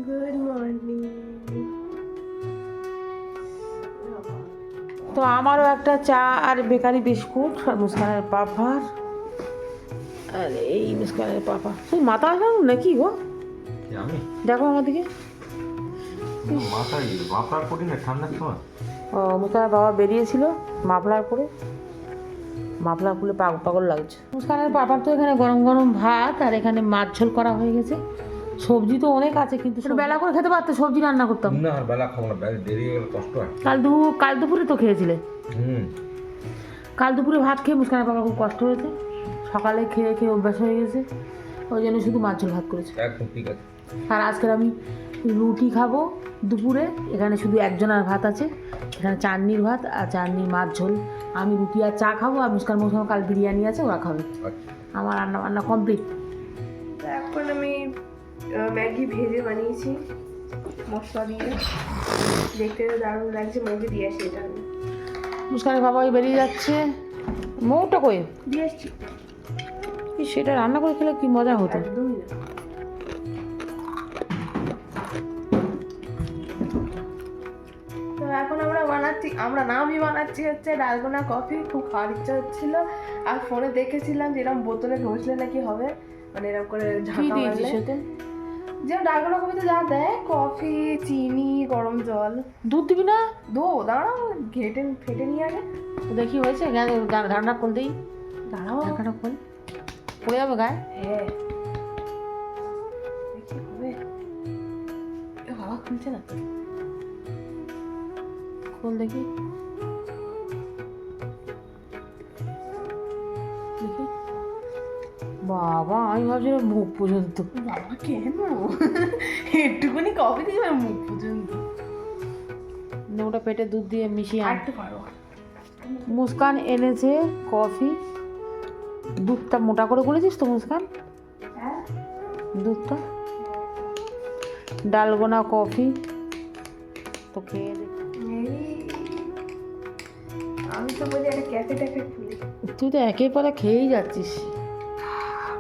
Good morning. তো আমারও একটা চা আর বেকারি বিস্কুট আর মুস্কানের পাপার। আর এই মুস্কানের পাপা তুই মাথা আসাম নাকি গো? আমি দেখো আমার দিকে। মাথায় মাফলার পরি না ঠান্ডার সময়। ও মুস্কানের বাবা বেরিয়েছিল মাফলার পরে, মাফলার খুলে পাগল লাগছে। মুস্কানের পাপার তো এখানে গরম গরম ভাত আর এখানে মাছ ঝোল করা হয়ে গেছে। সবজি তো অনেক আছে, কিন্তু একটু বেলা করে খেতে পারতো, সবজি রান্না করতাম। না আর বেলা খাবো না, দেরি হয়ে গেলে কষ্ট হয়। কাল দুপুরে তো খেয়েছিলে। হুম, কাল দুপুরে ভাত খেয়ে মুস্কানের বাবার খুব কষ্ট হয়েছে, সকালে খেয়ে খেয়ে অভ্যাস হয়ে গেছে, ওই জন্য শুধু মাছ ঝোল ভাত করেছে। একদম ঠিক আছে। আর আজকের আমি রুটি খাবো দুপুরে, এখানে শুধু একজনের ভাত আছে, এখানে চাটনির ভাত আর চাটনির মাছ ঝোল। আমি রুটি আর চা খাবো, আর মুস্কান মৌসুম কাল বিরিয়ানি আছে ওরা খাবে। আচ্ছা, আমার রান্না বান্না কমপ্লিট। এখন আমি ম্যাগি ভেজে বানিয়েছি মশলা দিয়ে, দেখতে দারুণ লাগছে। ম্যাগি দিয়ে আসি, এটা আমি মুস্কানের বাবা ওই বেরিয়ে যাচ্ছে। মৌটা কই? দিয়ে আসছি। সেটা রান্না করে খেলে কি মজা হতো। একদমই না। তো এখন আমি বানাচ্ছি হচ্ছে ডালগোনা কফি। খুব খাওয়ার ইচ্ছা হচ্ছিল, আর ফোনে দেখেছিলাম যে এরকম বোতলে ঘষলে নাকি হবে, মানে এরকম করে কি ঝাঁকা দিয়েছিস মারলে। ওতে? যে ডালগোনা কফিতে যা দেয়, কফি, চিনি, গরম জল। দুধ দিবি না? দাঁড়াও, ফেটে নিয়ে আগে। দেখি হয়েছে, ঢাকনা খোল দিই। দাঁড়াও, ঢাকনাটা খোল, পড়ে যাবে গায়ে। হ্যাঁ দেখি হবে। এ বাবা, খুলছে না তো। খোল দেখি, দেখি। বাবা, আমি ভাবছিলাম মুখ পর্যন্ত। বাবা কেন একটুখানি কফি দিয়ে আর মুখ পর্যন্ত। ওটা পেটে দুধ দিয়ে মিশিয়ে আন। আনতে পারো। মুস্কান এনেছে কফি। দুধটা মোটা করে করেছিস তো মুস্কান? হ্যাঁ, দুধটা ডালগোনা কফি তো খেয়ে দেখ। আমি তো বলি একটা ক্যাফে ট্যাফে খুলি। তুই তো একের পরে খেয়েই যাচ্ছিস।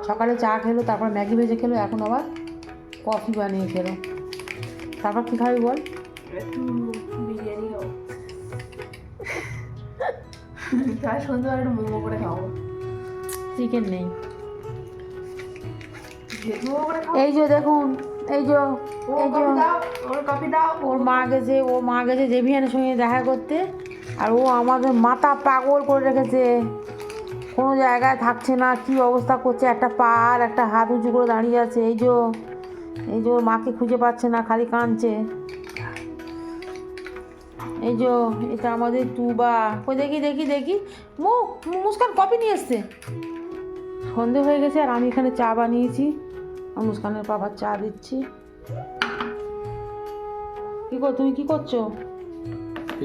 সকালে চা খেলো, তারপর ম্যাগি ভেজে খেলো, এখন আবার কফি বানিয়ে খেলো। তারপর কী খাবি বল? একটু বিরিয়ানি খাবো, তার সন্ধ্যাবেলা একটু মোমো করে খাবো। চিকেন নেই। ভেজ মোমো করে খাবো। এই যে দেখুন, এই যে কফি দাও। ওর মা গেছে জেভিয়ানের সঙ্গে দেখা করতে, আর ও আমাদের মাথা পাগল করে রেখেছে, কোনো জায়গায় থাকছে না, কি অবস্থা করছে, একটা পা আর একটা হাত উঁচু করে দাঁড়িয়ে আছে। এই যে ওর মাকে খুঁজে পাচ্ছে না, খালি কাঁদছে। এই যে এটা আমাদের টুবা। ওই দেখি মুস্কান কফি নিয়ে এসছে। সন্ধে হয়ে গেছে, আর আমি এখানে চা বানিয়েছি, আর মুস্কানের বাবার চা দিচ্ছি। তুমি কি করছো?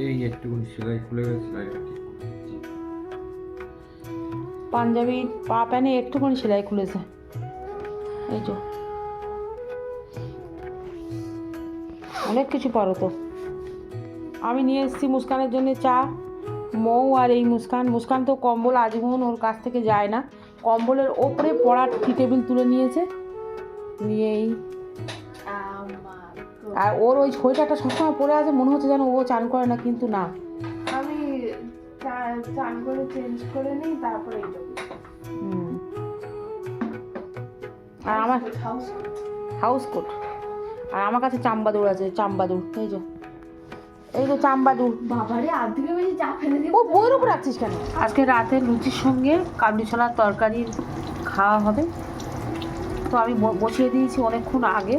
এই একটুখানি সেলাই খুলে গেছে, সেলাইটা ঠিক করছি। পাঞ্জাবি পা প্যানে একটুখানি সেলাই খুলেছে। এই যে অনেক কিছু পারো তো। আমি নিয়ে এসেছি মুস্কানের জন্য চা, মৌ আর এই মুস্কান তো কম্বল আজীবন ওর কাছ থেকে যায় না, কম্বলের ওপরে পড়ার টি টেবিল তুলে নিয়েছে, নিয়েই আর ওর ওই সোয়েটারটা সবসময় পরে আছে, মনে হচ্ছে যেন ও চান করে না, কিন্তু না। আমি চান করে চেঞ্জ করে নিই, তারপরে এই যাবো। আর আমার হাউস কোট, আর আমার কাছে চাম্বাদুর আছে, চাম্বাদুর। এই তো চাম্বাদুর। বাবারে, আর্ধেকে বেশি চা ফেলে দিয়ে ও বইয়ের উপর রাখছিস কেন? আজকে রাতে লুচির সঙ্গে কাবলি ছোলার তরকারি খাওয়া হবে, তো আমি বসিয়ে দিয়েছি অনেকক্ষণ আগে,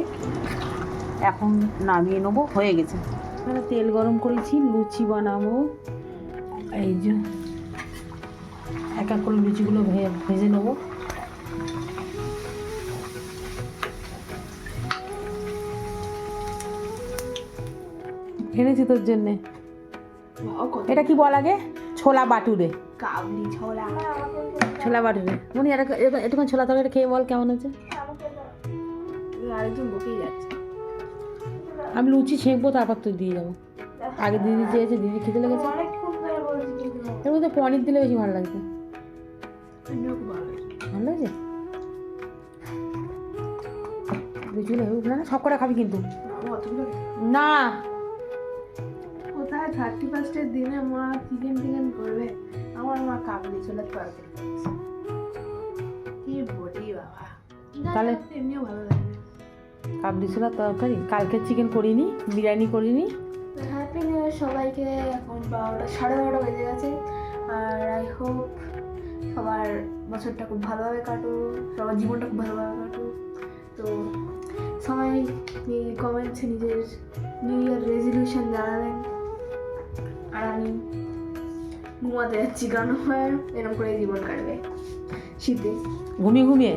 এখন নামিয়ে নেবো, হয়ে গেছে। এখানে তেল গরম করেছি, লুচি বানাবো। এই যে এক এক করে লুচিগুলো ভেজে নেবো। এনেছি তোর জন্যে। এটা কি বল আগে? ছোলা বাটুরে। কাবলি ছোলা। ছোলা বাটুরে মনি, একটুখানি ছোলা তরকারি খেয়ে বল কেমন আছে। আরেকজন বকেই যাচ্ছে। আমি লুচি ছেঁকবো, তারপর তুই দিয়ে যাবো। আগে দিদি চেয়েছে, দিদি খেতে লেগেছে। এর মধ্যে পনির দিলে বেশি ভালো লাগছে। ভালো লাগছে? লুচিগুলো হেভি উঠবে না? সব করে খাবি কিন্তু। অতগুলো না কোথায় 31st দিনে মা চিকেন করবে, আমার মা কাবলি ছোলার তরকারি করছে। কি বলি বাবা, তাহলে? এমনিও ভালো লাগে। কাবলি ছোলার তরকারি, কালকে চিকেন করিনি, বিরিয়ানি করিনি। হ্যাপি নিউ ইয়ার সবাইকে। এখন 12টা 12:30 বেজে গেছে। আর আই হোপ সবার বছরটা খুব ভালোভাবে কাটুক, সবার জীবনটা খুব ভালোভাবে কাটুক। তো সবাই কমেন্টসে নিজের নিউ ইয়ার রেজলিউশন জানাবেন। আর আমি ঘুমাতে যাচ্ছি, কারণ এরকম করে জীবন কাটবে শীতে। ঘুমিয়ে ঘুমিয়ে